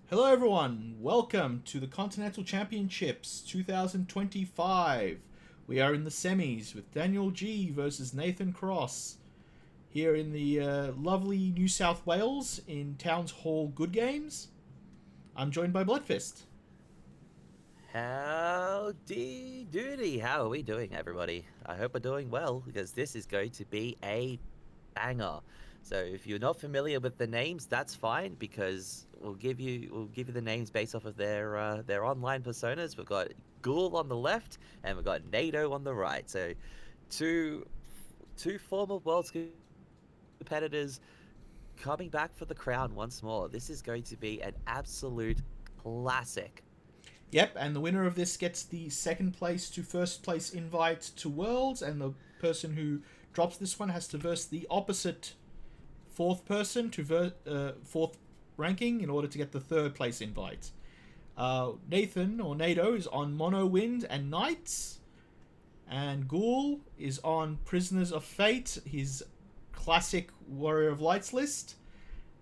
Hello, everyone. Welcome to the Continental Championships 2025. We are in the semis with Daniel G versus Nathan Cross here in the lovely New South Wales in Towns Hall Good Games. I'm joined by Bloodfist. Howdy doody. How are we doing, everybody? I hope we're doing well because this is going to be a banger. So if you're not familiar with the names, that's fine because we'll give you the names based off of their online personas. We've got Ghoul on the left and we've got NATO on the right. So two two former world competitors coming back for the crown once more. This is going to be an absolute classic. Yep, and the winner of this gets the second place to first place invite to Worlds, and the person who drops this one has to verse the opposite fourth person to fourth ranking in order to get the third place invite. Nathan or NATO is on Mono Wind and Knights, and Ghoul is on Prisoners of Fate, his classic Warrior of Lights list,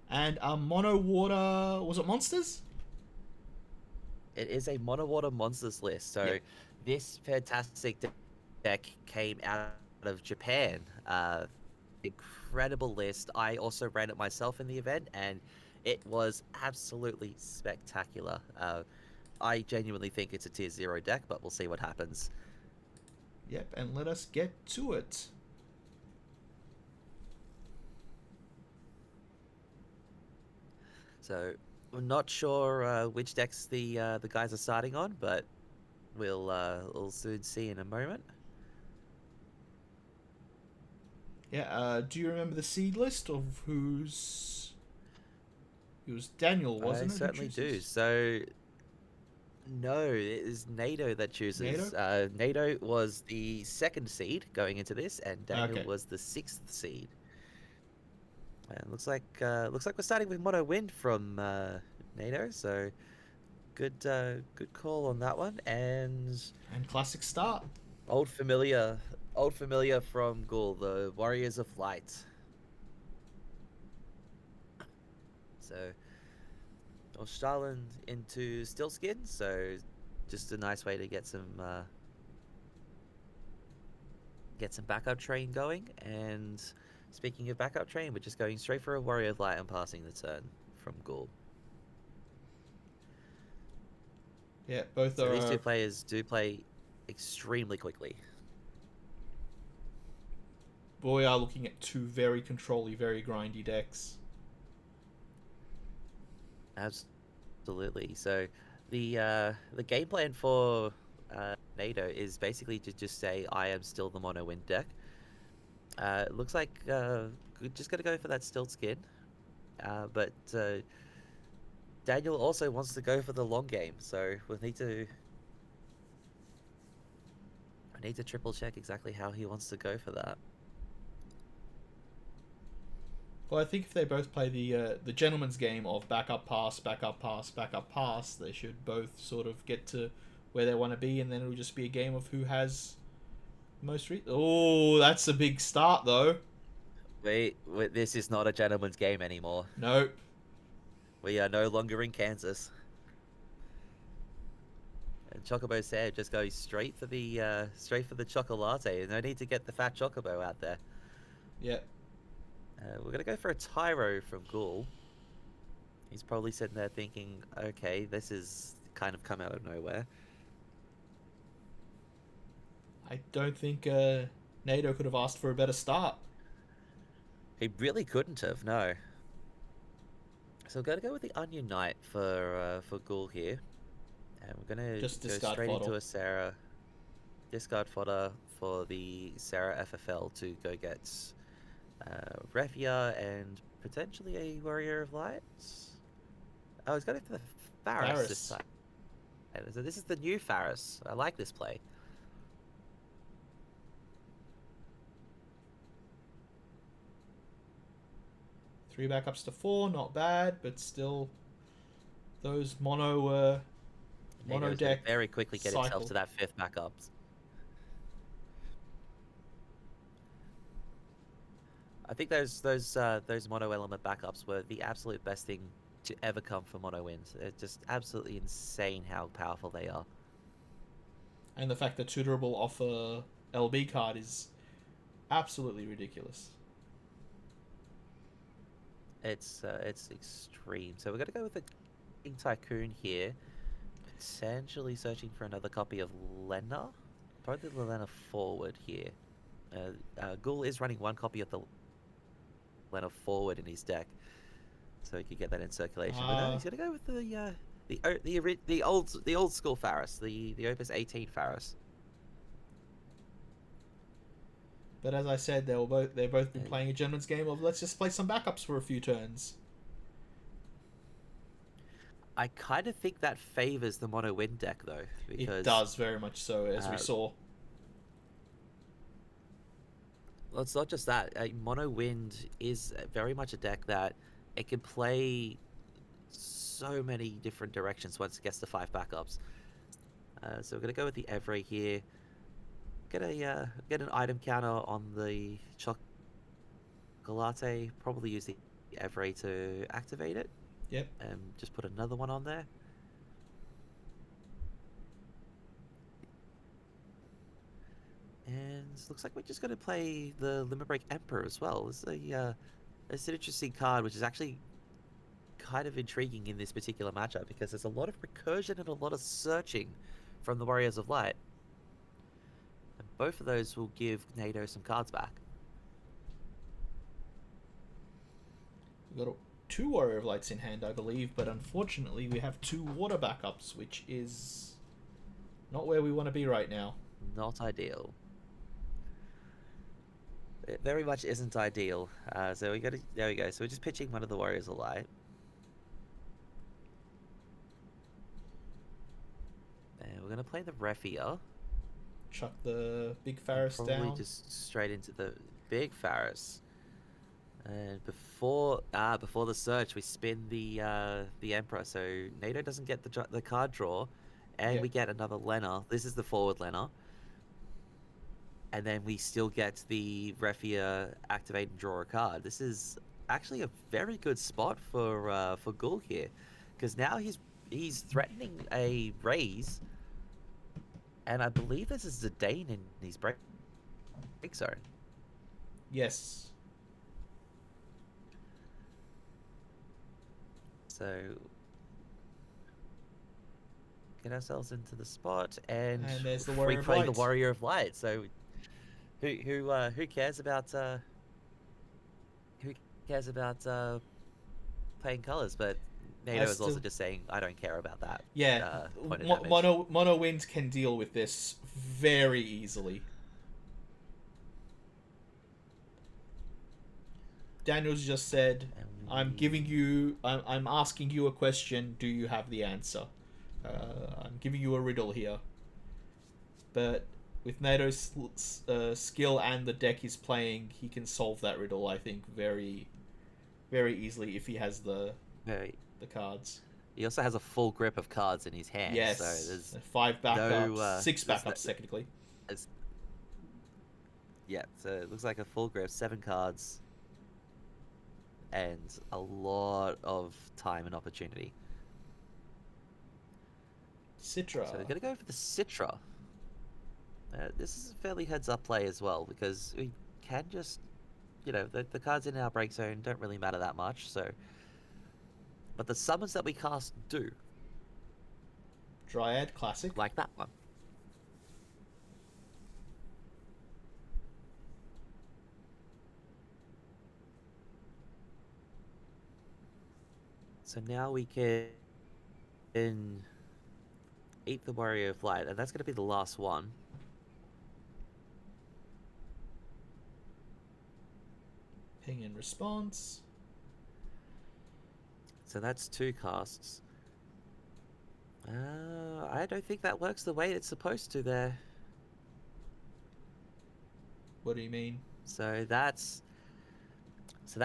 and Mono Water, was it Monsters? It is a monowater monsters list. Yep. So this fantastic deck came out of Japan. Incredible list. I also ran it myself in the event, and it was absolutely spectacular. I genuinely think it's a tier zero deck, but we'll see what happens. Yep, and let us get to it. So I'm not sure which decks the guys are starting on, but we'll soon see in a moment. Yeah, do you remember the seed list of who's. It was Daniel, I wasn't it, who certainly do. chooses? So no, it is NATO that chooses. NATO? NATO was the second seed going into this, and Daniel Okay. was the sixth seed. And looks like we're starting with Mono Wind from NATO. So good call on that one. And And classic start. old familiar, old familiar from Ghoul, the Warriors of Light. So Stalin into Stillskin. So just a nice way to get some backup train going. And speaking of backup train, we're just going straight for a Warrior of Light and passing the turn from Ghoul. Yeah, both So these are. two players do play extremely quickly. We are looking at two very controlly, very grindy decks. Absolutely. So the game plan for NATO is basically to just say I am still the mono win deck. It looks like we're just gonna go for that stilt skin. But Daniel also wants to go for the long game, so we need to triple check exactly how he wants to go for that. Well, I think if they both play the gentleman's game of backup pass, backup pass, backup pass, they should both sort of get to where they want to be, and then it'll just be a game of who has most. Oh, that's a big start though. Wait, this is not a gentleman's game anymore. Nope. We are no longer in Kansas. And Chocobo said just go straight for the chocolate. No need to get the fat chocobo out there. Yep. We're gonna go for a Tyro from Ghoul. He's probably sitting there thinking, okay, this is kind of come out of nowhere. I don't think NATO could have asked for a better start. He really couldn't have, no. So we're gonna go with the Onion Knight for Ghoul here. And we're gonna Just go discard straight fodder. into a Sarah discard fodder for the Sarah FFL to go get Refia and potentially a Warrior of Light. Oh, he's going for the Faris this Varus. time. So this is the new Faris. I like this play. Three backups to four, not bad, but still those mono Nato's going to deck very quickly get himself cycle. to that fifth backup. I think those mono element backups were the absolute best thing to ever come for mono wins. It's just absolutely insane how powerful they are. And the fact that Tutorable offer LB card is absolutely ridiculous. It's extreme. So we're gonna go with the King Tycoon here, potentially searching for another copy of Lena. Probably the Lena forward here. Ghoul is running one copy of the Lena forward in his deck, so he could get that in circulation. But no, he's gonna go with the old school Faris, the Opus 18 Faris. But as I said, they've both been playing a gentleman's game of let's just play some backups for a few turns. I kind of think that favors the mono win deck though, because it does very much so, as we saw. Well, it's not just that. Mono Wind is very much a deck that it can play so many different directions once it gets to 5 backups. So we're gonna go with the Evray here. Get an item counter on the Chocolate. Probably use the Evray to activate it. Yep. And just put another one on there. And it looks like we're just going to play the Limit Break Emperor as well. It's an interesting card, which is actually kind of intriguing in this particular matchup because there's a lot of recursion and a lot of searching from the Warriors of Light. And both of those will give NATO some cards back. We've got 2 Warrior of Lights in hand, I believe, but unfortunately we have 2 water backups, which is not where we want to be right now. Not ideal. It very much isn't ideal. So there we go. So we're just pitching one of the Warriors of Light. And we're gonna play the Refia. Chuck the big Faris down. Probably just straight into the big Faris. And before the search, we spin the Emperor, so NATO doesn't get the card draw, and we get another Lena. This is the forward Lena. And then we still get the Refia activate and draw a card. This is actually a very good spot for Ghoul here, because now he's threatening a raise, and I believe this is Zidane in his break zone. Yes. So get ourselves into the spot, and there's the we play the Warrior of Light. So who cares about playing colors? But NATO is also just saying, I don't care about that. Yeah, mono wind can deal with this very easily. Daniel's just said, I'm asking you a question, do you have the answer? I'm giving you a riddle here. But with NATO's skill and the deck he's playing, he can solve that riddle, I think, very, very easily if he has the cards. He also has a full grip of cards in his hand. Yes, so there's 5 backups, 6 backups technically. Yeah, so it looks like a full grip, 7 cards, and a lot of time and opportunity. Citra. So we're going to go for the Citra. This is a fairly heads-up play as well, because we can just, the cards in our break zone don't really matter that much, so... But the summons that we cast do. Dryad, classic. Like that one. So now we can eat the Warrior of Light, and that's going to be the last one. Ping in response. So that's 2 casts. I don't think that works the way it's supposed to there. What do you mean? So that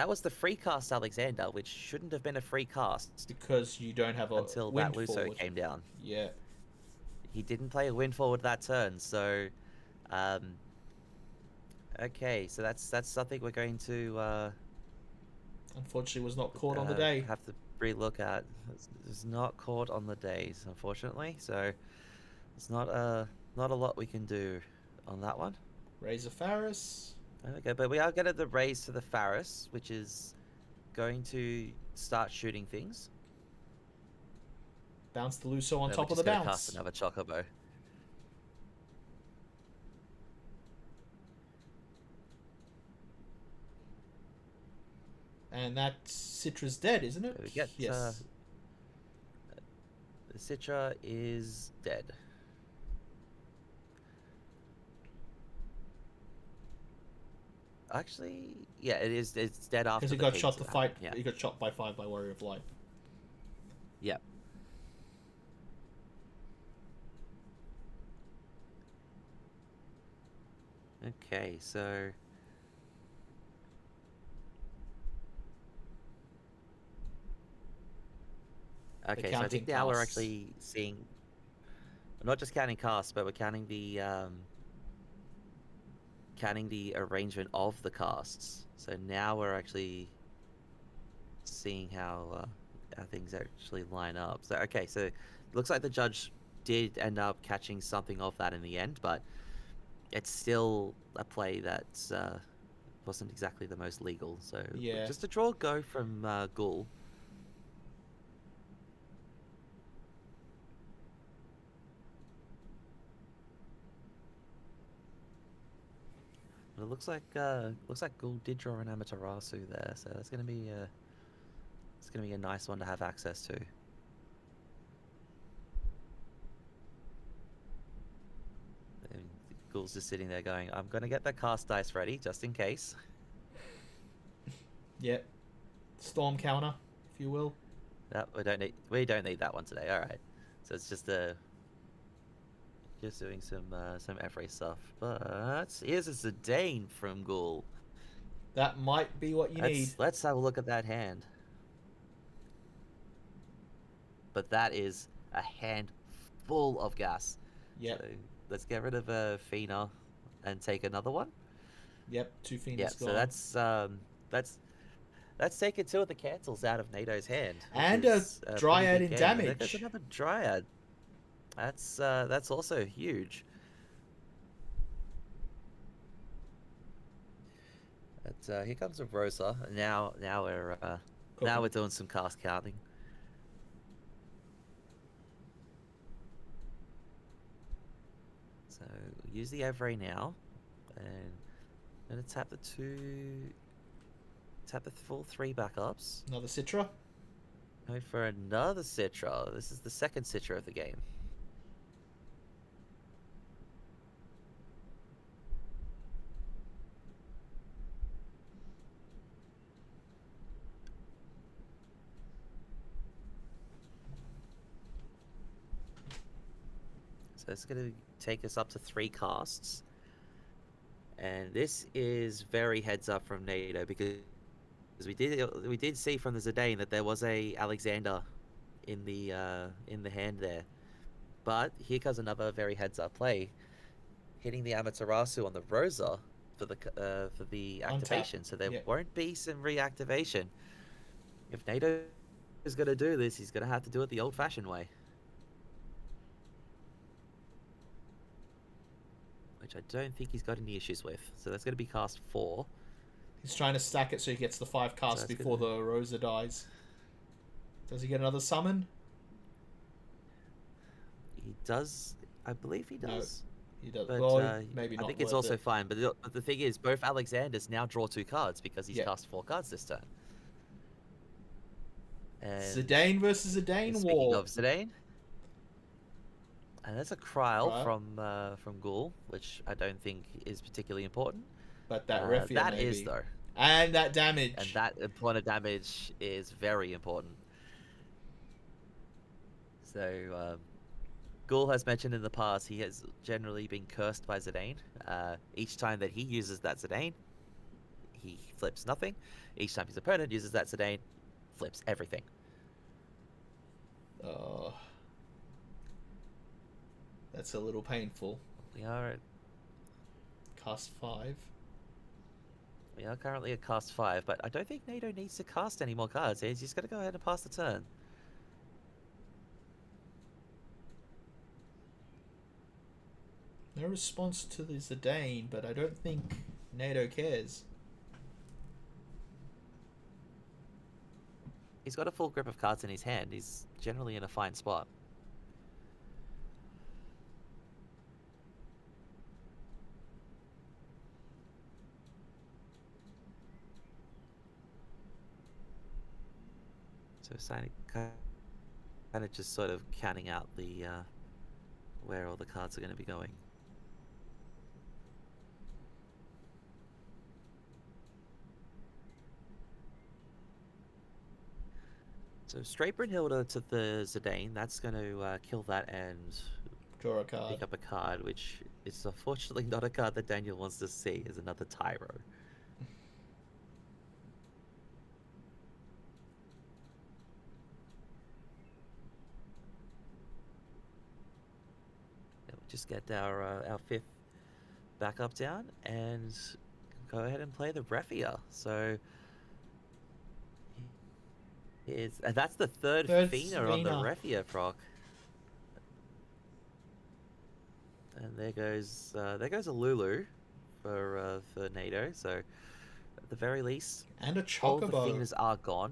was the free cast Alexander, which shouldn't have been a free cast. Because you don't have a until that Luso came down. Yeah. He didn't play a win forward that turn, so okay, so that's something we're going to unfortunately was not caught on the day. Have to relook at. It's not caught on the days, unfortunately. So it's not a lot we can do on that one. Razor Faris. Okay, but we are getting the raise to the Faris, which is going to start shooting things. Bounce the Luso on We're top of just the gonna cast bounce. another Chocobo. And that Citra's dead, isn't it? So we get Yes. the Citra is dead. Actually, yeah, it is. It's dead after Because he the got pings shot to have fight. happened, Yeah. He got shot by 5 by Warrior of Light. Yep. Okay, so okay, so I think now we're actually seeing. We're not just counting casts, but we're counting the arrangement of the casts. So now we're actually seeing how things actually line up. So okay, so it looks like the judge did end up catching something of that in the end, but it's still a play that wasn't exactly the most legal. So Yeah. just a draw go from Ghoul. But it looks like Ghoul did draw an Amaterasu there, so that's gonna be it's gonna be a nice one to have access to. And Ghoul's just sitting there going, "I'm gonna get the cast dice ready just in case." Yep. Storm counter, if you will. No, we don't need that one today. All right, so it's just just doing some F-ray stuff. But here's a Zidane from Ghoul. That might be what you need. Let's have a look at that hand. But that is a hand full of gas. Yep. So let's get rid of Fina and take another one. Yep. 2 Phoenix Yeah, gone. so that's taken 2 of the cancels out of NATO's hand, which And is a a pretty Dryad big in gain. And there goes damage. another Dryad. That's also huge. But here comes a Rosa. Now we're doing some cast counting. So use the Evray now, and I'm gonna tap the full 3 backups. Another Citra. Going for another Citra. This is the second Citra of the game. So it's going to take us up to 3 casts. And this is very heads up from NATO because we did see from the Zidane that there was a Alexander in the hand there. But here comes another very heads up play, hitting the Amaterasu on the Rosa for the activation. So there won't be some reactivation. If NATO is going to do this, he's going to have to do it the old-fashioned way. Which I don't think he's got any issues with. So that's going to be cast 4. He's trying to stack it so he gets the 5 casts before the Rosa dies. Does he get another summon? He does. I believe he does. No, he does. But, well, maybe not. I think it's also fine. But the thing is, both Alexanders now draw 2 cards because he's cast 4 cards this turn. And Zidane versus Zidane war. Speaking of Zidane, and that's a Kryl from Ghoul, which I don't think is particularly important. But that Refia that maybe. is though. And that damage. And that point of damage is very important. So Ghoul has mentioned in the past he has generally been cursed by Zidane. Each time that he uses that Zidane, he flips nothing. Each time his opponent uses that Zidane, flips everything. That's a little painful. We are at cast 5. We are currently at cast 5, but I don't think NATO needs to cast any more cards. He's just got to go ahead and pass the turn. No response to the Zidane, but I don't think NATO cares. He's got a full grip of cards in his hand. He's generally in a fine spot. So Oceanic kind of just sort of counting out the where all the cards are going to be going. So straight Brynhilde to the Zidane. That's going to kill that and Draw a card. pick up a card, which is unfortunately not a card that Daniel wants to see, is another Tyro. We'll just get our fifth backup down and go ahead and play the Refia. So and that's the third Fina on the Refia proc. And there goes a Lulu for NATO. So at the very least, and a all the Chocobo. Finas are gone.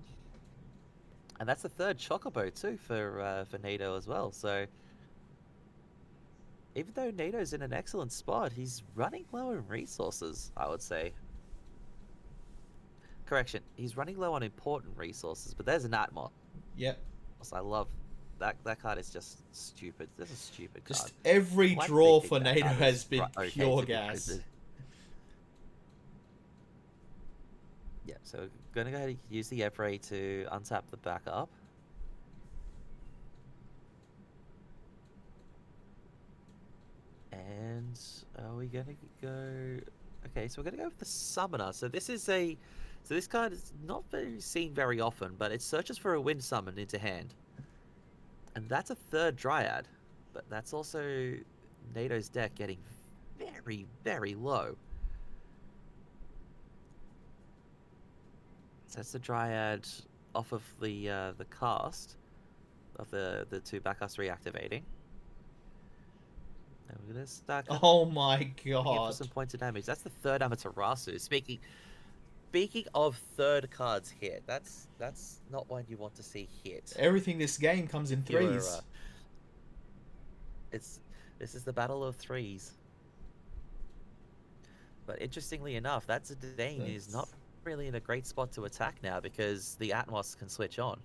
And that's the third Chocobo too for NATO as well. So even though NATO's in an excellent spot, he's running low on resources, I would say. Correction, he's running low on important resources, but there's an Atmos. Yep. I love that card is just stupid. This is a stupid card. Just every draw for NATO has been pure gas. Yeah, so gonna go ahead and use the Evray to untap the backup. And are we gonna go? Okay, so we're gonna go with the Summoner. So this card is not seen very often, but it searches for a wind summon into hand. And that's a third Dryad, but that's also NATO's deck getting very, very low. So that's the Dryad off of the cast of the two backups reactivating. And we're gonna start. Oh my god! For some points of damage. That's the third Amaterasu. Speaking of third cards hit, that's not one you want to see hit. Everything this game comes in threes. This is the battle of threes. But interestingly enough, that Zidane is not really in a great spot to attack now because the Atmos can switch on.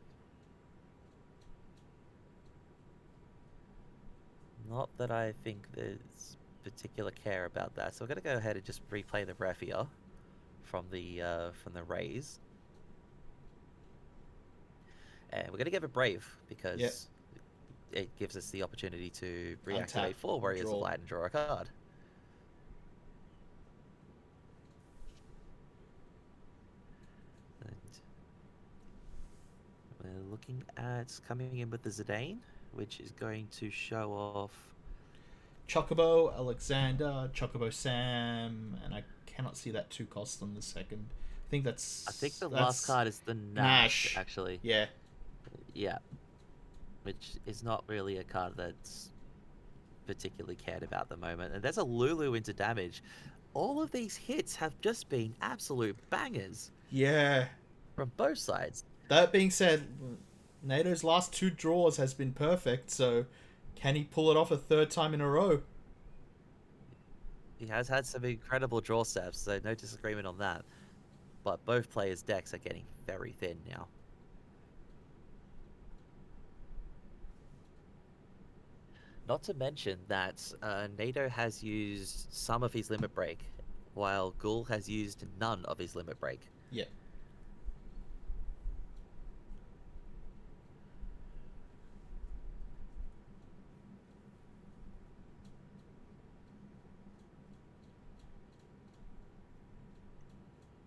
Not that I think there's particular care about that. So we're gonna go ahead and just replay the Refia from the Rays. And we're gonna give it Brave because it gives us the opportunity to reactivate 4 Warriors of Light and draw a card. And we're looking at coming in with the Zidane, which is going to show off Chocobo, Alexander, Chocobo Sam, and I cannot see that 2 cost on the second. I think the last card is the Nash, actually. Yeah. Yeah. Which is not really a card that's particularly cared about at the moment. And there's a Lulu into damage. All of these hits have just been absolute bangers. Yeah. From both sides. That being said, NATO's last 2 draws has been perfect, so can he pull it off a third time in a row? He has had some incredible draw steps, so no disagreement on that. But both players' decks are getting very thin now. Not to mention that NATO has used some of his limit break, while Ghoul has used none of his limit break. Yeah.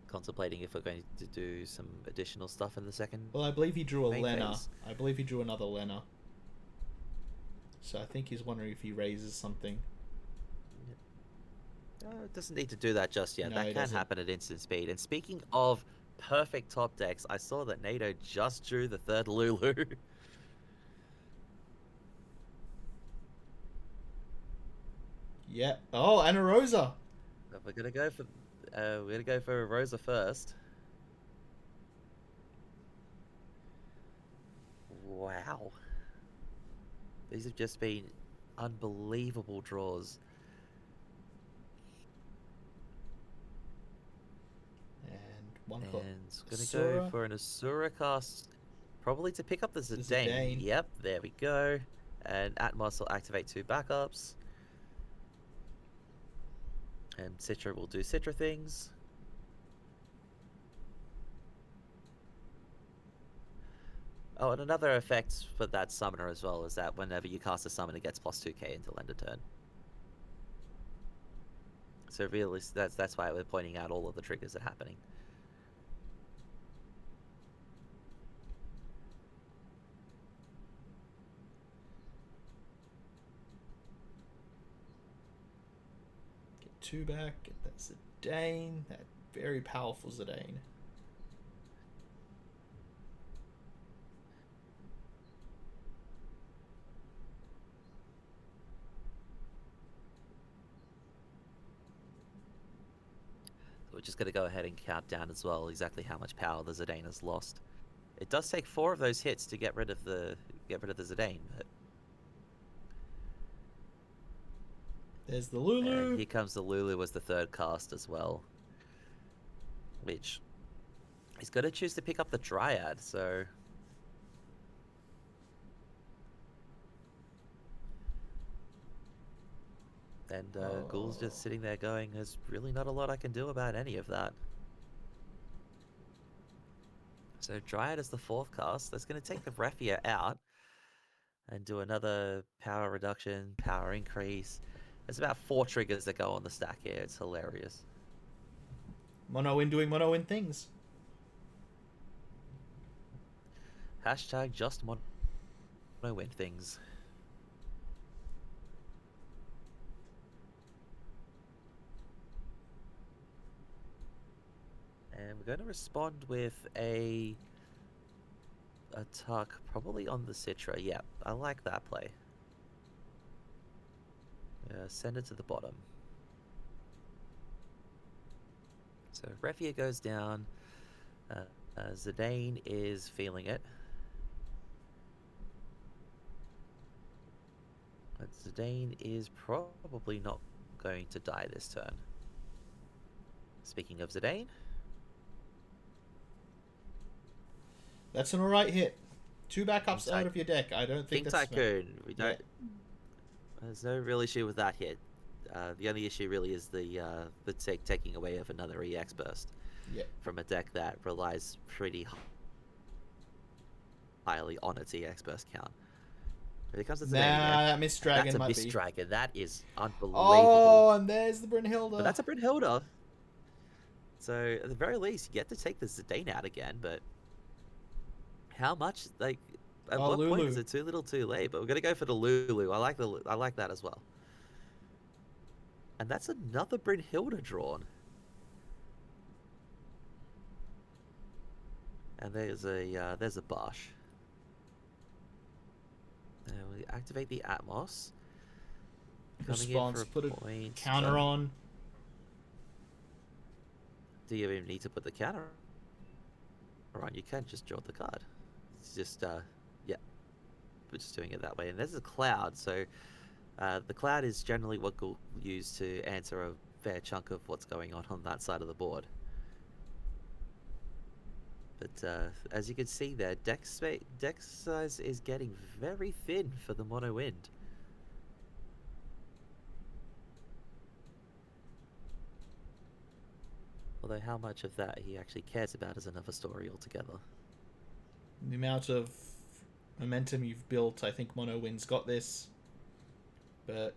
Contemplating if we're going to do some additional stuff in the second. Well, I believe he drew a Lena. Phase. I believe he drew another Lena. So I think he's wondering if he raises something. It doesn't need to do that just yet. No, That it can doesn't. happen at instant speed. And speaking of perfect top decks, I saw that NATO just drew the third Lulu. Yeah. Oh, and a Rosa. But we're gonna go for Rosa first. Wow. These have just been unbelievable draws. And one And called gonna go Asura. for an Asura cast, probably to pick up the The Zidane. Zidane. Yep, there we go. And Atmos will activate 2 backups. And Citra will do Citra things. Oh, and another effect for that summoner as well is that whenever you cast a summon, it gets plus 2k until end of turn. So really, that's why we're pointing out all of the triggers that are happening. Get 2 back. Get that Zidane. That very powerful Zidane. So we're just going to go ahead and count down as well exactly how much power the Zidane has lost. It does take 4 of those hits to get rid of the Zidane, but There's the Lulu. and here comes the Lulu as the third cast as well, which he's going to choose to pick up the Dryad. So and Ghoul's just sitting there going, "There's really not a lot I can do about any of that." So Dryad is the 4th cast. That's going to take the Raffia out and do another power reduction, power increase. There's about 4 triggers that go on the stack here. It's hilarious. Mono Win doing Mono Win things. Hashtag just mono win things. And we're going to respond with a tuck, probably on the Citra. Yeah, I like that play. Send it to the bottom. So Raffia goes down. Zidane is feeling it. But Zidane is probably not going to die this turn. Speaking of Zidane, That's an alright hit. 2 backups King out of your deck. I don't think King that's... Tycoon. We don't. Yeah. There's no real issue with that hit. The only issue really is the taking away of another EX burst Yeah. from a deck that relies pretty highly on its EX burst count. Here comes the Zidane Nah, again. that Mist Dragon That's a might Mist be. Dragon. That is unbelievable. Oh, and there's the Brynhilda. But that's a Brynhilda. So at the very least, you get to take the Zidane out again. But how much? Like, at what point Lulu. is it too little, too late? But we're gonna go for the Lulu. I like that as well. And that's another Brynhilda drawn. And there's a Bosch. And we activate the Atmos. Coming Response. in for Put a a point. counter on. Do you even need to put the counter on? You can just draw the card. It's just yeah, we're just doing it that way. And there's a cloud, so the cloud is generally what we'll use to answer a fair chunk of what's going on that side of the board. But as you can see there, deck size is getting very thin for the mono wind. Although how much of that he actually cares about is another story altogether. The amount of momentum you've built, I think Mono Win's got this. But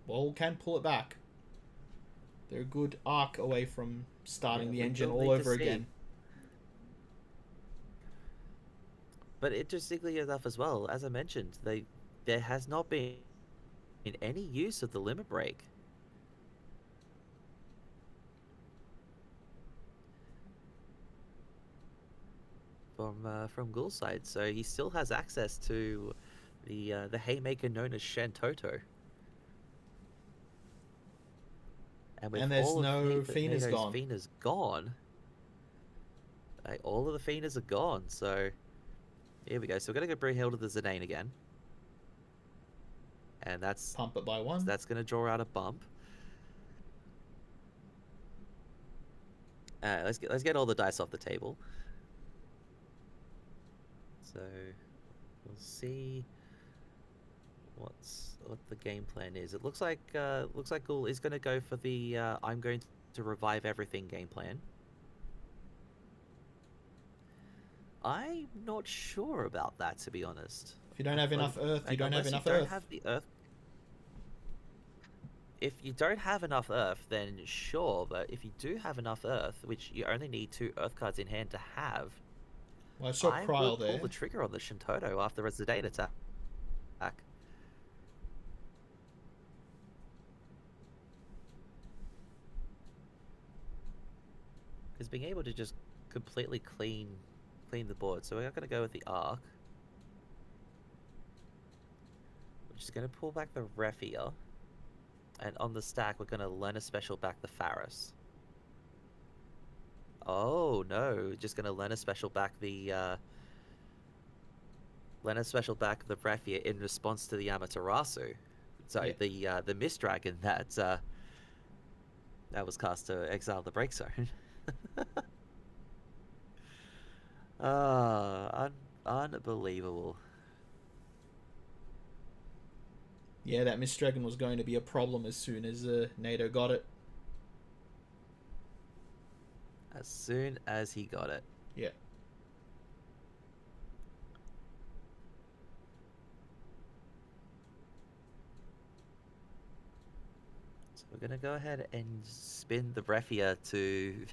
Wall can pull it back. They're a good arc away from starting the engine all over again. But interestingly enough as well, as I mentioned, there has not been any use of the limit break. from Ghoul's side, so he still has access to the haymaker known as Shantoto. And with And there's all of no Feena's NATO's gone. Feena's gone, all of the Feenas are gone. So here we go. So we're gonna go Brewhilda the Zidane again, and Pump it by one. that's gonna draw out a bump. Let's get all the dice off the table. So we'll see what the game plan is. It looks like Ghoul is going to go for the I'm going to revive everything game plan. I'm not sure about that, to be honest. If you don't have enough Earth, you don't have enough Unless you Earth. don't have the Earth. If you don't have enough Earth, then sure. But if you do have enough Earth, which you only need 2 Earth cards in hand to have, Well, I saw I Kryl would there. pull the trigger on the Shintoto after a Zidane attack. Because being able to just completely clean the board. So we're going to go with the Arc, which is going to pull back the Refia, and on the stack we're going to learn a special back the Faris. Oh no, just going to learn a special back the Refia in response to the Amaterasu. Sorry, Yeah. the Mist Dragon that was cast to exile the break zone. Unbelievable. Yeah, that Mist Dragon was going to be a problem as soon as NATO got it. As soon as he got it. Yeah. So we're gonna go ahead and spin the Refia to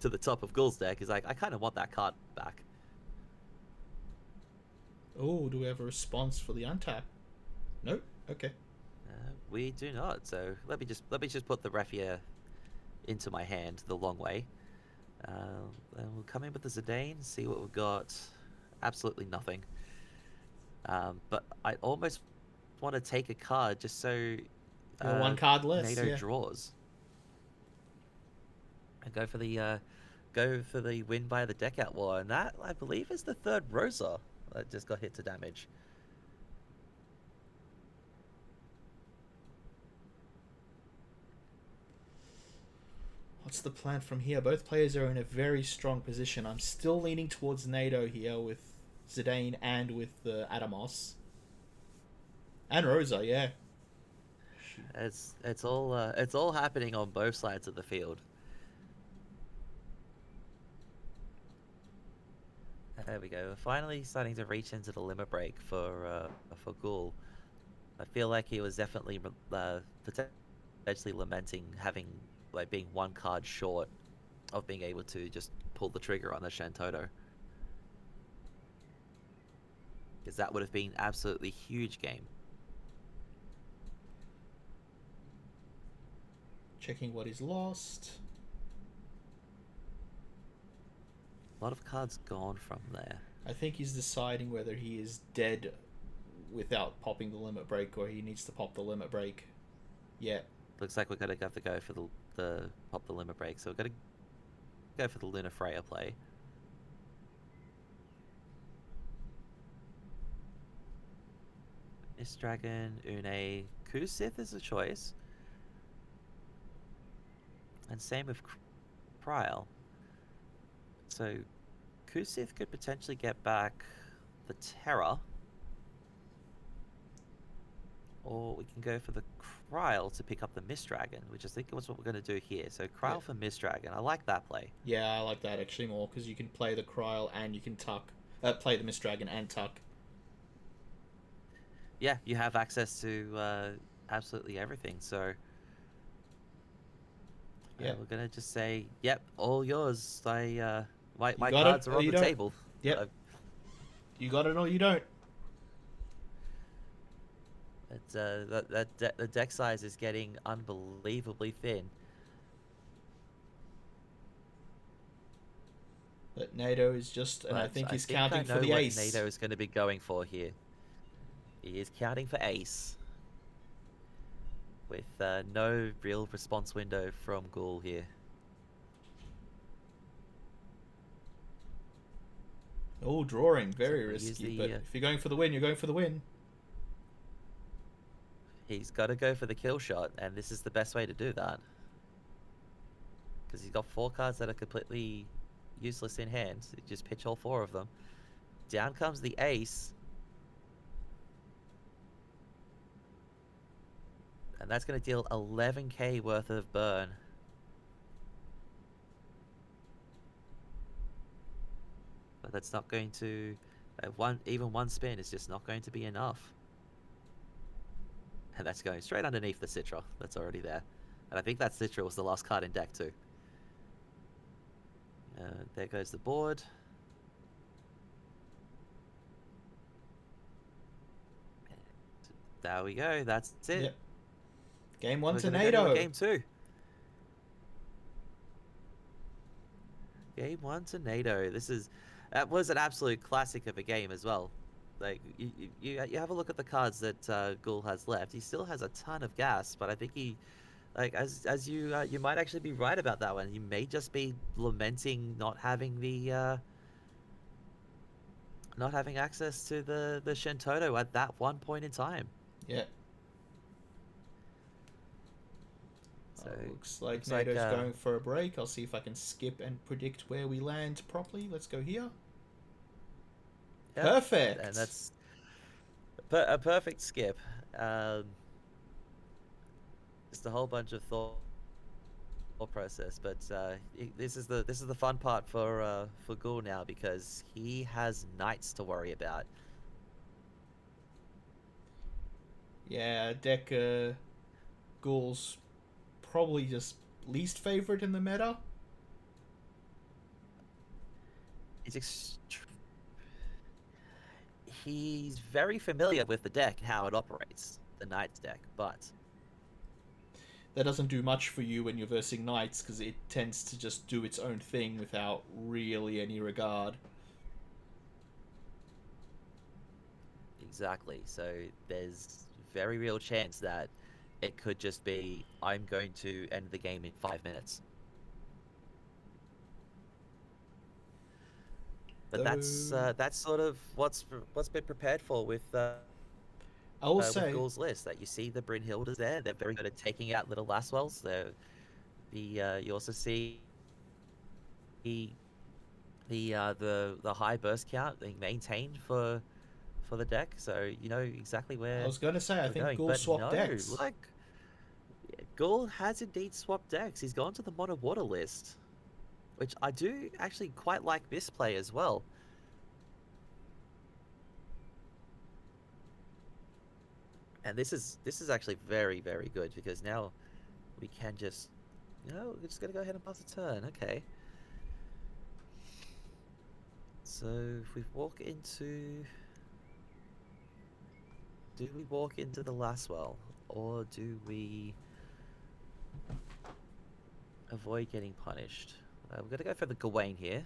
to the top of Ghoul's deck. He's like, I kind of want that card back. Oh, do we have a response for the untap? Nope. Okay. We do not. So let me just put the Refia into my hand the long way. And we'll come in with the Zidane, see what we've got. Absolutely nothing. But I almost want to take a card just so One card less. NATO Yeah. draws. And go for the win by the deck out war, and that I believe is the 3rd Rosa that just got hit to damage. What's the plan from here? Both players are in a very strong position. I'm still leaning towards NATO here with Zidane and with Adamos. And Rosa, yeah. It's all happening on both sides of the field. There we go. We're finally starting to reach into the limit break for Ghoul. I feel like he was definitely potentially lamenting having being 1 card short of being able to just pull the trigger on the Shantoto. Because that would have been absolutely huge game. Checking what is lost. A lot of cards gone from there. I think he's deciding whether he is dead without popping the limit break or he needs to pop the limit break. Yeah. Looks like we're gonna have to go for the pop the limit break. So we're gonna go for the Luna Freya play. Mist Dragon, Une, Kusith is a choice. And same with Kryl. So Kusith could potentially get back the Terror. Or we can go for the Kryl to pick up the Mist Dragon, which I think is what we're going to do here. So Kryl for Mist Dragon. I like that play. Yeah, I like that actually more because you can play the Kryl and you can tuck. Play the Mist Dragon and tuck. Yeah, you have access to absolutely everything. So yeah, we're gonna just say, yep, all yours. My cards are on the table. Yep. You got it or you don't. It's the deck size is getting unbelievably thin. But NATO is just, and I But think I he's think I counting for know the what ace. NATO is going to be going for here. He is counting for ace. With no real response window from Ghoul here. Oh, drawing, So very we'll use risky. the, But if you're going for the win, you're going for the win. he's got to go for the kill shot, and this is the best way to do that. Because he's got 4 cards that are completely useless in hand. So just pitch all 4 of them. Down comes the ace. And that's going to deal 11k worth of burn. But that's not going to... even one spin is just not going to be enough. And that's going straight underneath the Citra that's already there. And I think that Citra was the last card in deck too. There goes the board. There we go. That's it. Yep. Game 1 We're to gonna go to NATO. game 2. Game 1 to NATO. That was an absolute classic of a game as well. Like you have a look at the cards that Ghoul has left. He still has a ton of gas, but I think he, like as you might actually be right about that one. He may just be lamenting not having the not having access to the Shentoto at that one point in time. Yeah. So Looks like looks like NATO's going for a break. I'll see if I can skip and predict where we land properly. Let's go here. yeah, Perfect. and that's a perfect skip. Just a whole bunch of thought process, but this is the fun part for Ghoul now, because he has knights to worry about. Yeah, deck Ghoul's probably just least favorite in the meta. He's very familiar with the deck, how it operates, the knights deck, but That doesn't do much for you when you're versing knights, because it tends to just do its own thing without really any regard. exactly. So there's very real chance that it could just be, I'm going to end the game in 5 minutes. But that's sort of what's been prepared for with I will with say, Ghoul's list. That you see the Brynhildas there, they're very good at taking out little Laswells. You also see the high burst count being maintained for the deck, so you know exactly I where was going to say, I we're think going. Ghoul But swapped no, decks. like Ghoul has indeed swapped decks. He's gone to the Mono Water list, which I do actually quite like this play as well. And this is actually very, very good, because now we can just, we're just gonna go ahead and pass a turn. Okay. So if we walk into, do we walk into the Laswell, or do we avoid getting punished? We're gonna go for the Gawain here.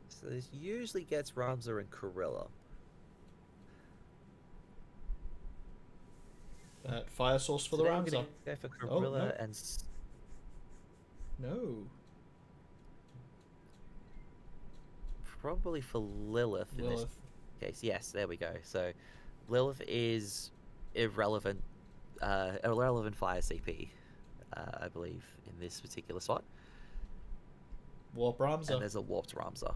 So this usually gets Ramza and Corilla. Fire source for the Today we're Ramza. gonna go for Oh, Corilla no. and No. probably for Lilith in this case. Yes, there we go. So Lilith is irrelevant fire CP, I believe, in this particular spot. Warp Ramza. And there's a warped Ramza.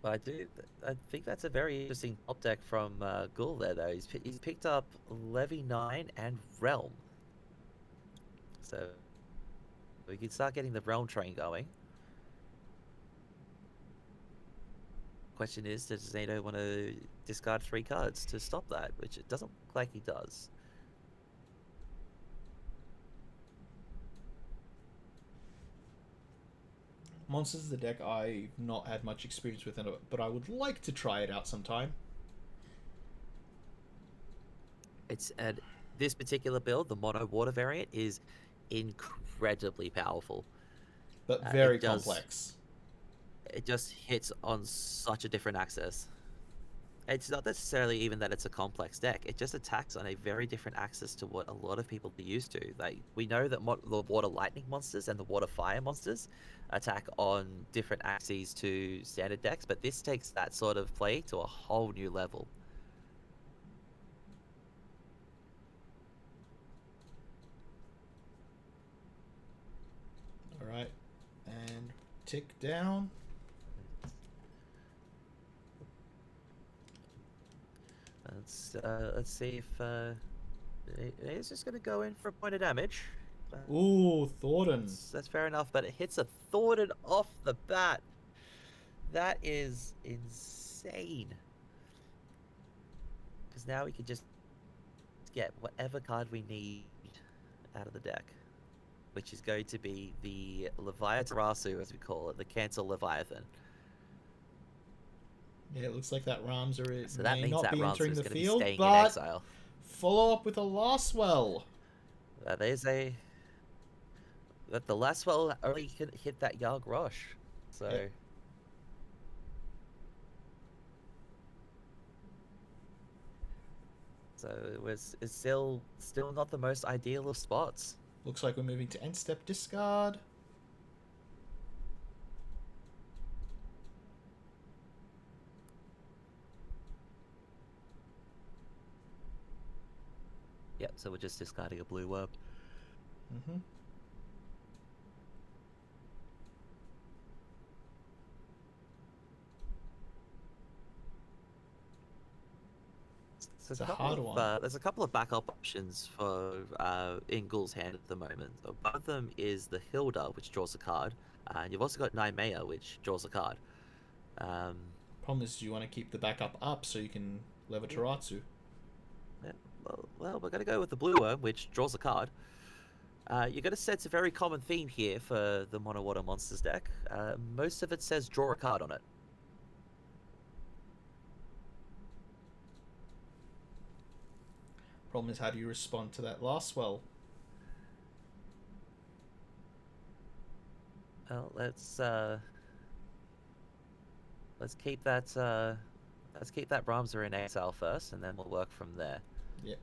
But I think that's a very interesting top deck from Ghoul there, though. He's picked up Levy 9 and Realm. So we can start getting the Realm train going. Question is, does NATO want to discard 3 cards to stop that? Which it doesn't look like he does. Monsters is the deck I've not had much experience with, but I would like to try it out sometime. It's a this particular build, the mono water variant, is incredibly powerful. But very It does. complex. It just hits on such a different axis. It's not necessarily even that it's a complex deck. It just attacks on a very different axis to what a lot of people are used to. Like, we know that the water lightning monsters and the water fire monsters attack on different axes to standard decks, but this takes that sort of play to a whole new level. Alright. And tick down. Let's see if it's just gonna go in for a point of damage. Ooh, Thornton. That's fair enough, but it hits a Thornton off the bat. That is insane. Because now we can just get whatever card we need out of the deck, which is going to be the Leviathan, as we call it, the Cancel Leviathan. Yeah, it looks like that Ramsar So that may means not that be Ramsar entering is the going to be field, staying in but exile. follow up with a Lastwell. There's a... That the Lastwell only can hit that Yarg Rush. So... Yep. So it's still not the most ideal of spots. Looks like we're moving to end step discard. Yep, so we're just discarding a blue worm. Mm-hmm. It's a hard one. There's a couple of backup options for Ingul's hand at the moment. One of them is the Hilda, which draws a card. And you've also got Nymea, which draws a card. Problem is, you want to keep the backup up so you can Levitaratsu. Yeah, well, we're going to go with the blue worm, which draws a card. You're going to sense a very common theme here for the Mono Water Monsters deck. Most of it says draw a card on it. Problem is, how do you respond to that Lastwell? Well, let's keep that Ramsar in exile first, and then we'll work from there. Yep.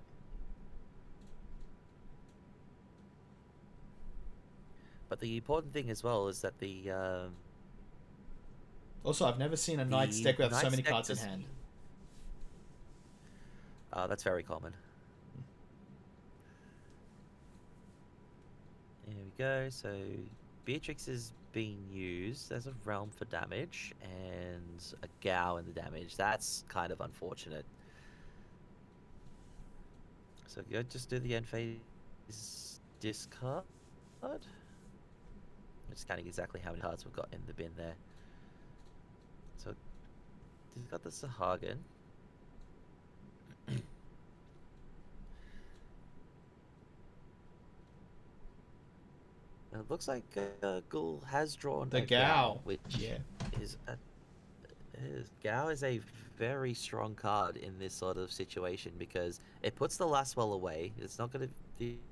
But the important thing as well is that the Also, I've never seen a Knight's deck with so many cards in hand. That's very common. Here we go. So Beatrix is being used as a realm for damage, and a Gao in the damage. That's kind of unfortunate. So go just do the end phase discard. I'm just counting exactly how many cards we've got in the bin there. So discard the Sahagin. It looks like Ghoul has drawn The a Gao, which yeah, Gao is a very strong card in this sort of situation because it puts the Lastwell away. It's not going to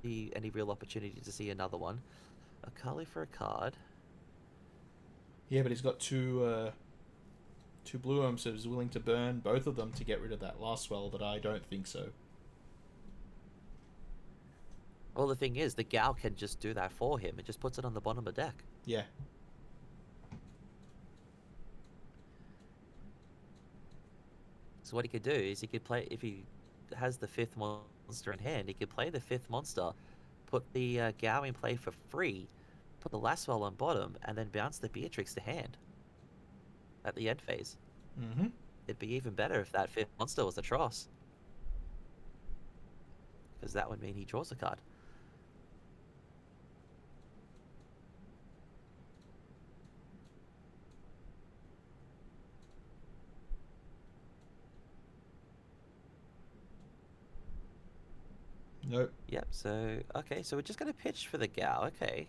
be any real opportunity to see another one. A Kali for a card. Yeah, but he's got two blue arms, so he's willing to burn both of them to get rid of that Lastwell, but I don't think so. Well, the thing is, the Gao can just do that for him. It just puts it on the bottom of the deck. Yeah. So what he could do is he could play, if he has the 5th monster in hand, he could play the 5th monster, put the Gao in play for free, put the Lastwell on bottom, and then bounce the Beatrix to hand at the end phase. Mm-hmm. It'd be even better if that 5th monster was a Tross, because that would mean he draws a card. Nope. Yep, so, okay, so we're just going to pitch for the Gao, okay.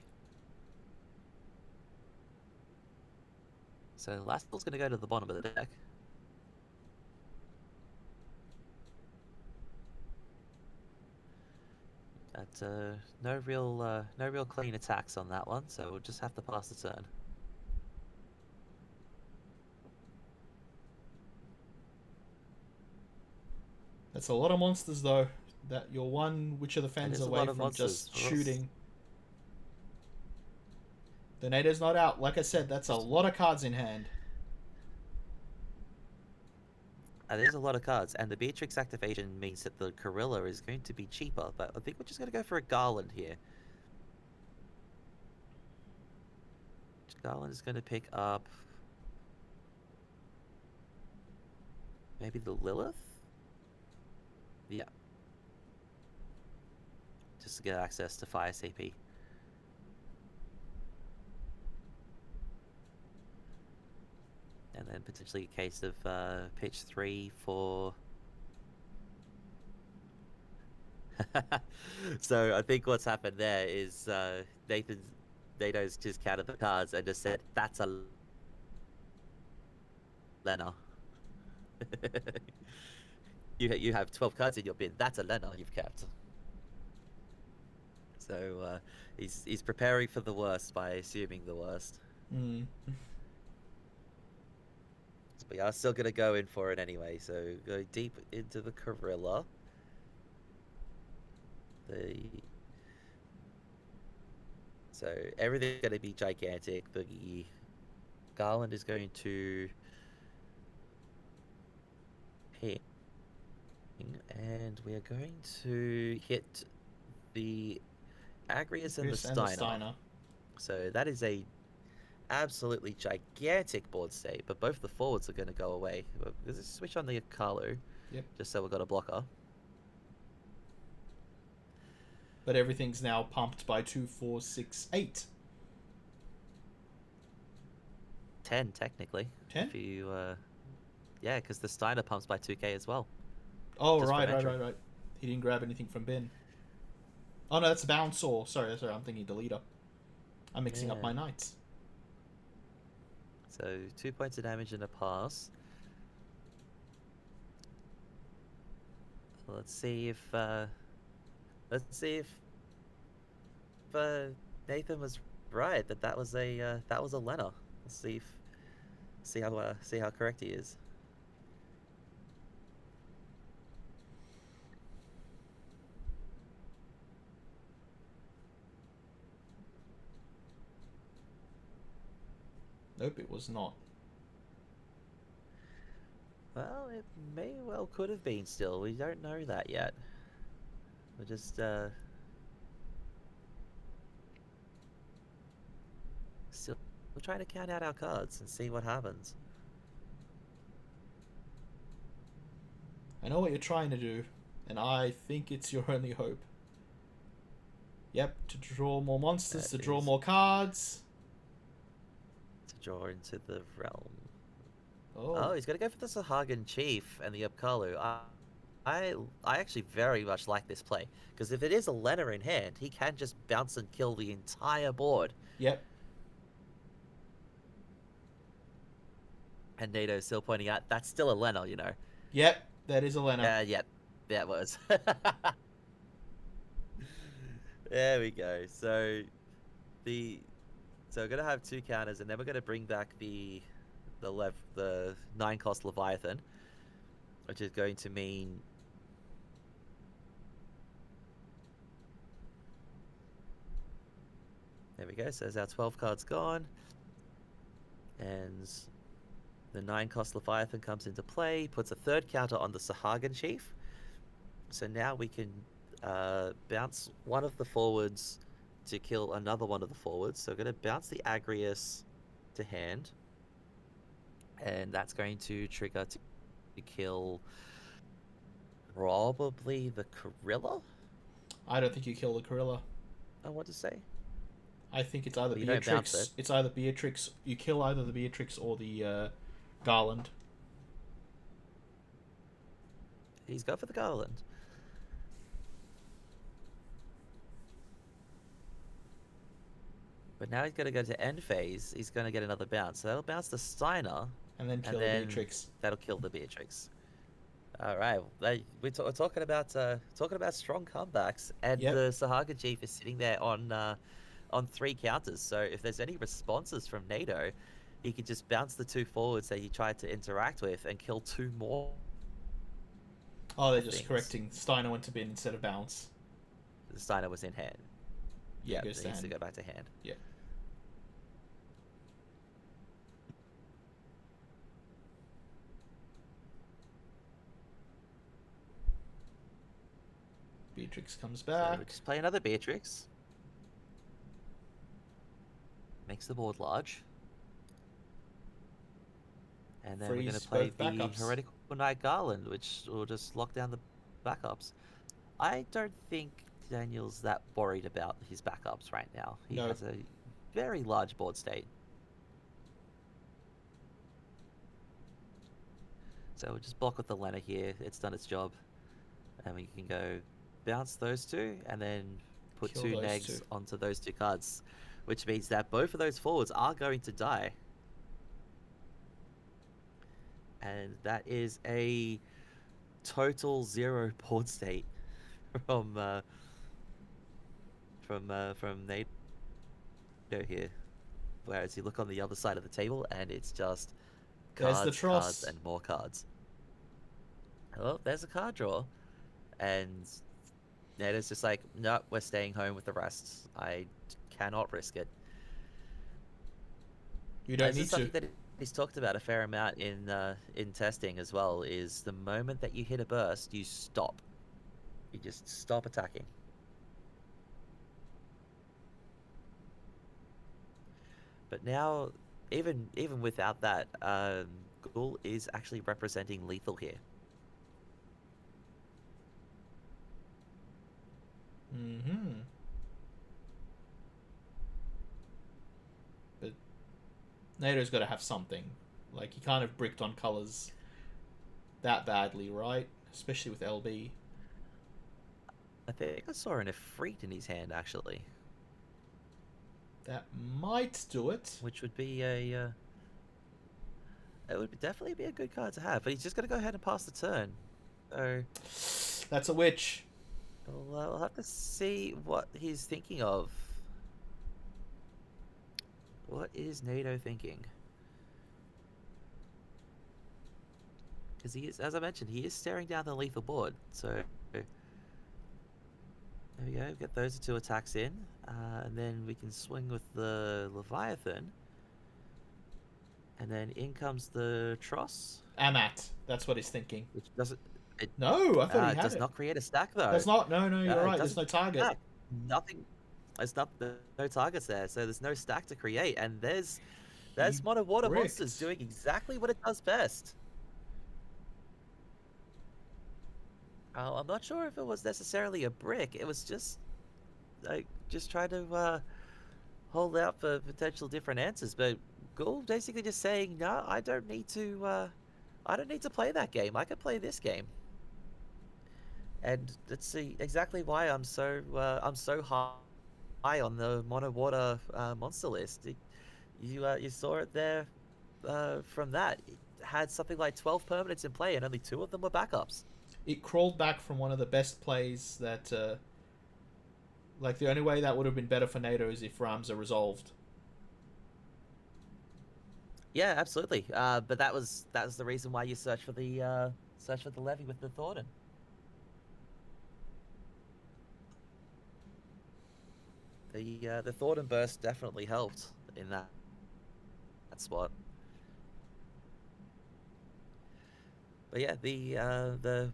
So Lastwell's going to go to the bottom of the deck. no real clean attacks on that one, so we'll just have to pass the turn. That's a lot of monsters, though. That you're one Witch of the It Fens is a away lot of from monsters. just shooting. The Nader's not out. Like I said, that's a lot of cards in hand. There's a lot of cards, and the Beatrix activation means that the Gorilla is going to be cheaper, but I think we're just going to go for a Garland here. Garland is going to pick up maybe the Lilith? Yeah. Just to get access to Fire CP. And then potentially a case of pitch 3 for... So I think what's happened there is Nato's just counted the cards and just said, that's a Lena. You have 12 cards in your bin. That's a Lena you've kept. So he's preparing for the worst by assuming the worst. Mm. But yeah, I'm still gonna go in for it anyway. So go deep into the Gorilla. So everything's gonna be gigantic. The Garland is going to ping, and we are going to hit the Agrius and the Steiner. So that is a absolutely gigantic board state, but both the forwards are going to go away. Let's switch on the Akalu. Yep. Just so we've got a blocker. But everything's now pumped by 2, 4, 6, 8. 10, technically. 10? If you, yeah, because the Steiner pumps by 2k as well. Oh, right. He didn't grab anything from bin. Oh, no, that's a bound saw. Sorry, I'm thinking deleter. I'm mixing up my knights. So 2 points of damage and a pass. Let's see if Nathan was right that was a Lena. Let's see how correct he is. Nope, it was not. Well, it may well could have been still. We don't know that yet. We're just still trying to count out our cards and see what happens. I know what you're trying to do, and I think it's your only hope. Yep, to draw more monsters, to draw more cards. To draw into the realm. Oh, He's going to go for the Sahagan Chief and the Upkalu. I actually very much like this play, because if it is a Lena in hand, he can just bounce and kill the entire board. Yep. And Nato's still pointing out, that's still a Lena, you know. Yep, that is a Lena. Yep, that was. There we go. So we're gonna have 2 counters, and then we're gonna bring back the 9-cost Leviathan, which is going to mean there we go. So there's our 12 cards gone, and the 9-cost Leviathan comes into play, puts a 3rd counter on the Sahagan Chief. So now we can bounce one of the forwards to kill another one of the forwards. So we're going to bounce the Agrius to hand, and that's going to trigger to kill probably the Gorilla. I don't think you kill the Gorilla. I want to say. I think it's either Well, you don't bounce Beatrix. it. It's either Beatrix. You kill either the Beatrix or the Garland. He's going for the Garland. But now he's going to go to end phase. He's going to get another bounce. So that'll bounce the Steiner. And then kill the Beatrix. That'll kill the Beatrix. All right, we're talking about strong comebacks, and Yep. the Sahaga Chief is sitting there on 3 counters. So if there's any responses from NATO, he could just bounce the 2 forwards that he tried to interact with and kill 2 more Oh, they're just things. correcting. Steiner went to bin instead of bounce. The Steiner was in hand. Yeah, Yeah, goes it to needs to hand. go back to hand. Yeah. Beatrix comes So we'll back. just play another Beatrix. Makes the board large. And then we're going to Freeze play both the backups. Heretical Knight Garland, which will just lock down the backups. I don't think Daniel's that worried about his backups right now. He No. has a very large board state. So we'll just block with the Lena here. It's done its job. And we can go bounce those 2 and then put Kill 2 those negs 2. onto those 2 cards, which means that both of those forwards are going to die. And that is a total 0 board state from NATO here. Whereas you look on the other side of the table and it's just There's the cards, cards, Tross. and more cards. Oh, there's a card draw. And NATO's just like, no, we're staying home with the rest. I cannot risk it. You don't This need is something to. that he's talked about a fair amount in testing as well, is the moment that you hit a burst, you stop. You just stop attacking. But now, even without that, Ghoul is actually representing lethal here. Mm-hmm. But NATO's got to have something. Like, he can't have bricked on colours that badly, right? Especially with LB. I think I saw an Efreet in his hand, actually. That might do it. Which would be a... it would definitely be a good card to have. But he's just going to go ahead and pass the turn. So... That's a witch. we'll have to see what he's thinking of. What is NATO thinking? Because he is, as I mentioned, he is staring down the lethal board. So there we go. Get those 2 attacks in, and then we can swing with the Leviathan. And then in comes the Tross. Amat. That's what he's thinking. Which doesn't... It No, I thought he had does it. not create a stack, though. That's not. No, you're It right. There's doesn't no target. stack. Nothing. There's no targets there, so there's no stack to create. And there's Mono Water Monsters bricked. doing exactly what it does best. I'm not sure if it was necessarily a brick. It was just like trying to hold out for potential different answers. But Gould basically just saying, no, I don't need to play that game. I can play this game. And let's see exactly why I'm so high on the Mono Water monster list. You saw it there from that. It had something like 12 permanents in play, and only 2 of them were backups. It crawled back from one of the best plays that... like, the only way that would have been better for NATO is if Rams are resolved. Yeah, absolutely. But that was the reason why you search for the levy with the Thornton. The Thornton burst definitely helped in that spot. But yeah, the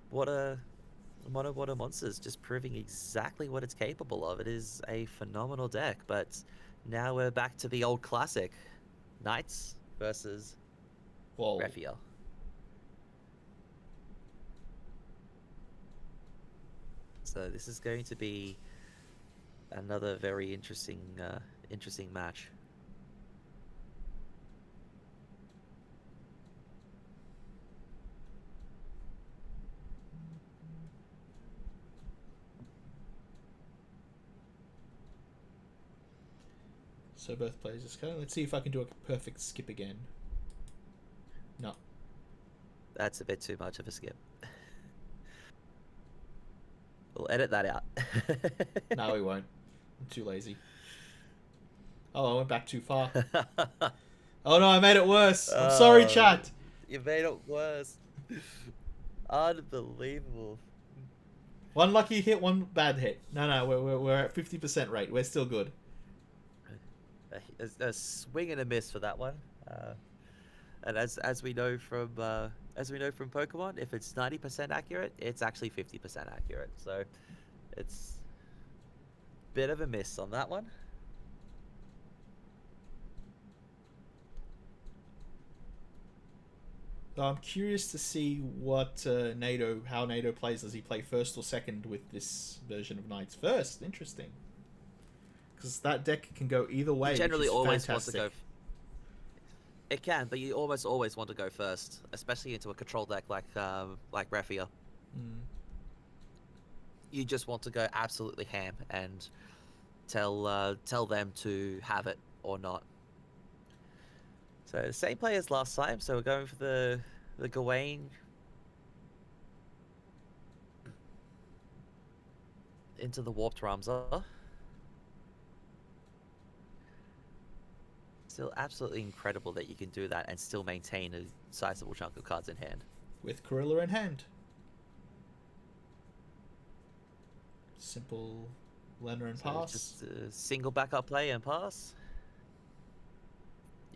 Mono Water Monsters just proving exactly what it's capable of. It is a phenomenal deck, but now we're back to the old classic. Knights versus Raphael. So this is going to be another very interesting match. So both players just go. Let's see if I can do a perfect skip again. No. That's a bit too much of a skip. We'll edit that out. No, we won't. I'm too lazy. Oh, I went back too far. Oh no, I made it worse. I'm sorry, Oh, chat. you made it worse. Unbelievable. One lucky hit, one bad hit. No, we're at 50% rate. We're still good. A swing and a miss for that one. And as we know from Pokemon, if it's 90% accurate, it's actually 50% accurate. So it's a bit of a miss on that one. So I'm curious to see what how NATO plays. Does he play first or second with this version of Knights? First, interesting. Because that deck can go either way, You generally which is always fantastic. want to go. It can, but you almost always want to go first, especially into a control deck like Raffia. Mm. You just want to go absolutely ham and tell them to have it or not. So the same play as last time. So we're going for the Gawain into the Warped Ramza. Still absolutely incredible that you can do that and still maintain a sizable chunk of cards in hand. With Corilla in hand. Simple Lena and pass. Just a single backup play and pass.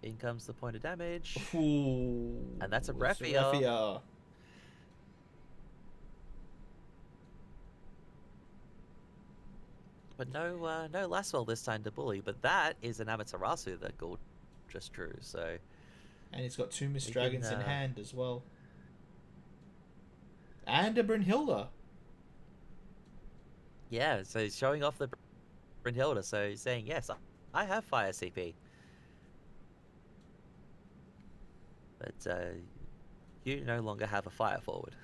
In comes the point of damage. Ooh, And that's a it's Raffia. But no Laswell this time to bully. But that is an Amaterasu that Gould just drew. So, and he's got 2 Mist Dragons in hand as well. And a Brynhilda. Yeah, so he's showing off the Brynhilda. So he's saying, yes, I have fire CP. But you no longer have a fire forward.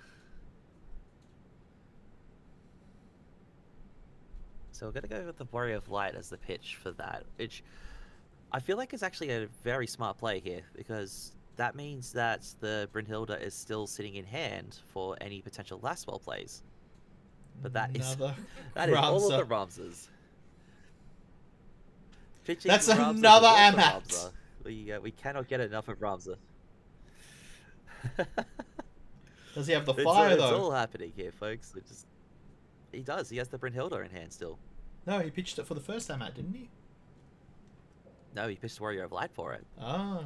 So we're going to go with the Warrior of Light as the pitch for that, which I feel like is actually a very smart play here, because that means that the Brynhilda is still sitting in hand for any potential Lastwell plays. But that is all of the Ramsas. That's another Amat. We cannot get enough of Ramsa. Does he have the fire though? It's all happening here, folks. He does. He has the Brynhilda in hand still. No, he pitched it for the first Amat, didn't he? No, he pitched Warrior of Light for it. Ah.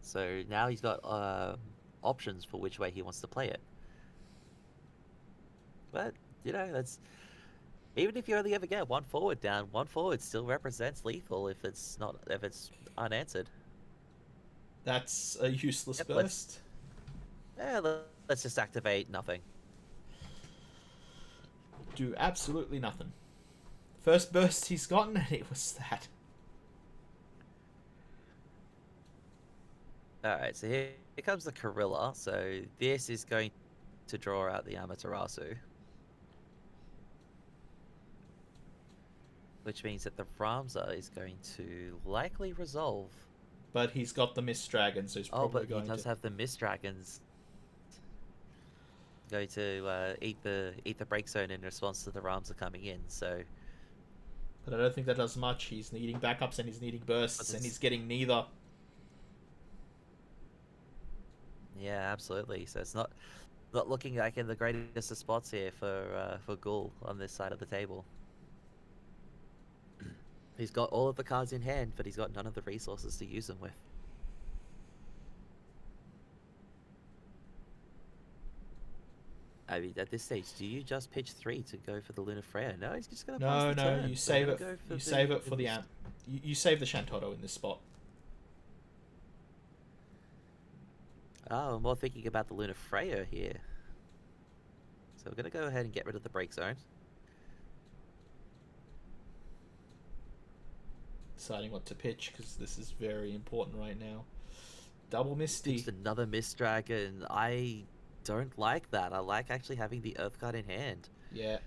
So now he's got options for which way he wants to play it. But, that's... Even if you only ever get one forward down, one forward still represents lethal if it's unanswered. That's a useless burst. Let's just activate nothing. Do absolutely nothing. First burst he's gotten, and it was that. Alright, so here comes the Corilla. So this is going to draw out the Amaterasu. Which means that the Ramza is going to likely resolve. But he's got the Mist Dragon, so he's probably going to... he does have the Mist Dragons. Going to eat the break zone in response to the Ramza coming in, so... But I don't think that does much. He's needing backups and he's needing bursts, and he's getting neither. Yeah, absolutely. So it's not looking like in the greatest of spots here for Ghoul on this side of the table. He's got all of the cards in hand, but he's got none of the resources to use them with. I mean, at this stage, do you just pitch 3 to go for the Lunafreya? No, he's just going to pass the turn. You save it. You save it for the amp. You save the Shantotto in this spot. Oh, I'm more thinking about the Lunafreya here. So we're going to go ahead and get rid of the break zone. Deciding what to pitch, because this is very important right now. Double Misty. Just another Mist Dragon. I don't like that. I like actually having the Earth card in hand. Yeah.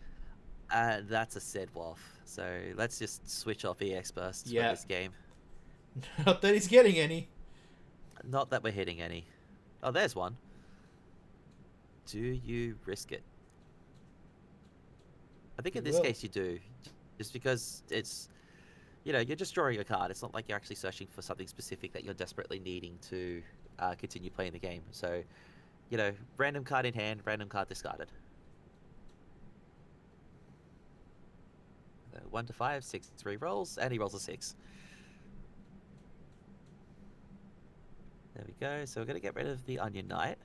And that's a Sedwaff. So let's just switch off EX Bursts for this game. Not that he's getting any. Not that we're hitting any. Oh, there's one. Do you risk it? I think You in this will. case you do, just because it's, you know, you're just drawing a card. It's not like you're actually searching for something specific that you're desperately needing to continue playing the game. So, you know, random card in hand, random card discarded. 1 to 5, 6 re-rolls, and he rolls a 6. There we go. So we're going to get rid of the Onion Knight,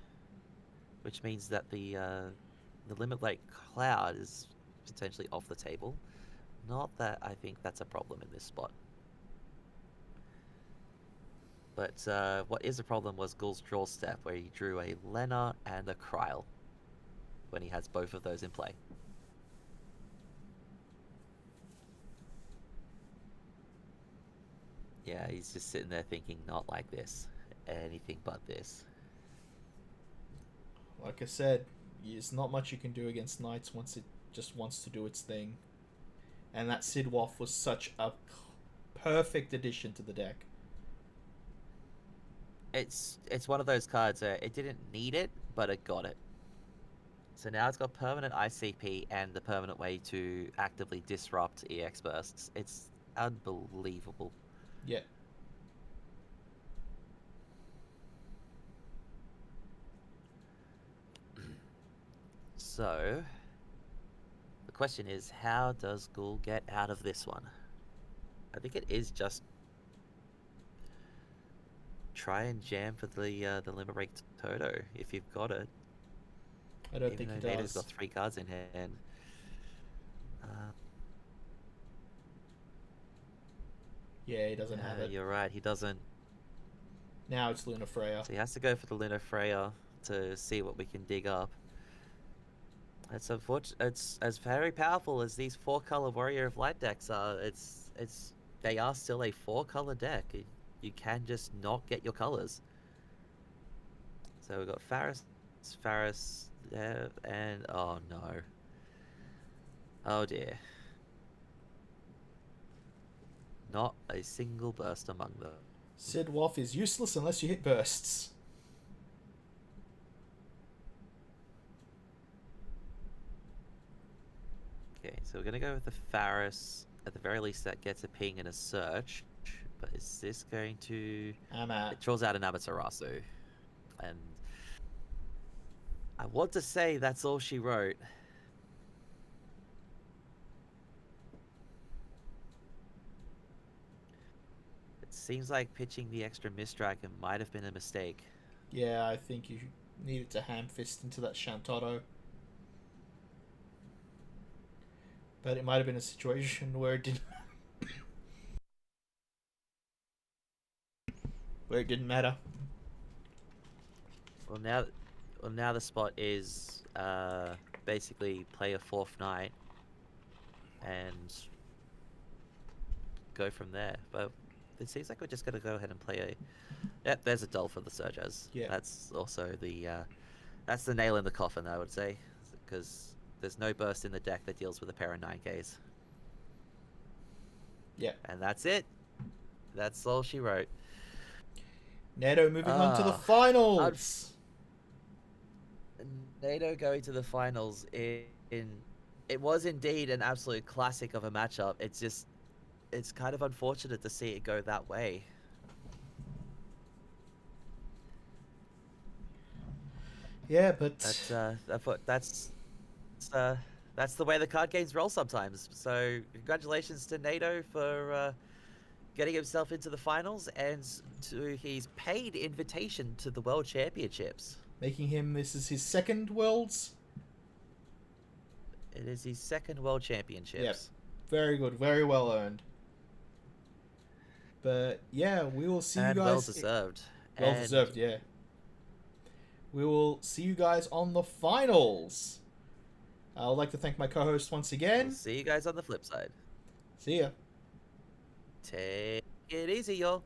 which means that the Limit Lake Cloud is potentially off the table. Not that I think that's a problem in this spot. But what is a problem was Ghoul's Draw Step, where he drew a Lena and a Kryl when he has both of those in play. Yeah, he's just sitting there thinking, not like this. Anything but this. Like I said, there's not much you can do against Knights once it just wants to do its thing. And that Sidwoff was such a perfect addition to the deck. It's one of those cards where it didn't need it, but it got it. So now it's got permanent ICP and the permanent way to actively disrupt EX bursts. It's unbelievable. Yeah. So, the question is, how does Ghoul get out of this one? I think it is just try and jam for the Limerick Toto if you've got it. I don't Even think he though Nato's does. got 3 cards in hand. Yeah, he doesn't have it. You're right, he doesn't. Now it's Luna Freya. So he has to go for the Luna Freya to see what we can dig up. It's unfortunate. It's as very powerful as these 4-color Warrior of Light decks are. They are still a 4-color deck. You can just not get your colors. So we've got Faris, and oh no. Oh dear. Not a single burst among them. Sidwoff is useless unless you hit bursts. Okay, so we're gonna go with the Faris. At the very least, that gets a ping and a search. But is this going to? It draws out an Amaterasu, and I want to say that's all she wrote. It seems like pitching the extra Mistdragon might have been a mistake. Yeah, I think you needed to ham fist into that Shantotto. But it might have been a situation where it didn't where it didn't matter. Well, now the spot is basically play a 4th Knight and go from there. But it seems like we're just gonna go ahead and play a. Yep, there's a dull for the Surges. Yeah. That's also that's the nail in the coffin, I would say, because there's no burst in the deck that deals with a pair of 9Ks. Yeah. And that's it. That's all she wrote. Nato moving on to the finals. NATO going to the finals it was indeed an absolute classic of a matchup. It's kind of unfortunate to see it go that way. Yeah, but that's the way the card games roll sometimes. So congratulations to NATO for getting himself into the finals and to his paid invitation to the World Championships. Making him, this is his second Worlds. It is his second World Championships. Yep. Very good. Very well earned. But yeah, we will see you guys. Well deserved. Well deserved, yeah. We will see you guys on the finals. I would like to thank my co-host once again. We'll see you guys on the flip side. See ya. Take it easy, y'all.